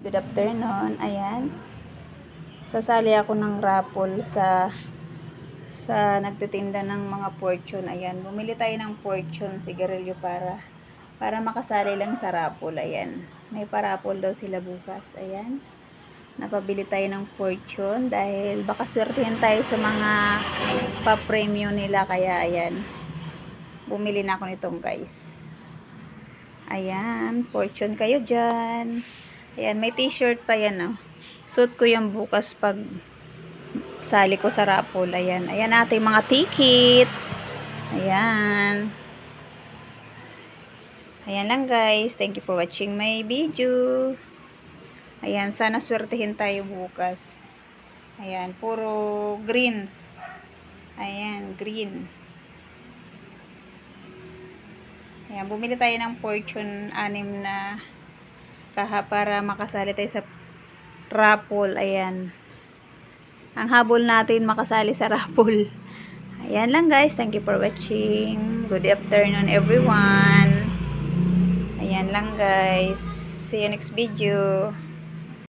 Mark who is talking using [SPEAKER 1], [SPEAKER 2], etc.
[SPEAKER 1] Good afternoon. Ayan. Sasali ako ng raffle sa nagtitinda ng mga fortune. Ayan. Bumili tayo ng fortune sigarilyo para makasali lang sa raffle. Ayan. May paraffle daw sila bukas. Ayan. Napabili tayo ng fortune dahil baka swertihin tayo sa mga pa-premium nila. Kaya ayan. Bumili na ako nitong guys. Ayan. Fortune kayo dyan. Ayan, may t-shirt pa yan, oh. Suot ko yan bukas pag sali ko sa raffle. Ayan, ayan ating mga ticket. Ayan. Ayan lang guys. Thank you for watching my video. Ayan, sana swertihin tayo bukas. Ayan, puro green. Ayan, green. Ayan, bumili tayo ng fortune 6 na para makasali tayo sa raffle. Ayan. Ang habol natin makasali sa raffle. Ayan lang guys. Thank you for watching. Good afternoon everyone. Ayan lang guys. See you next video.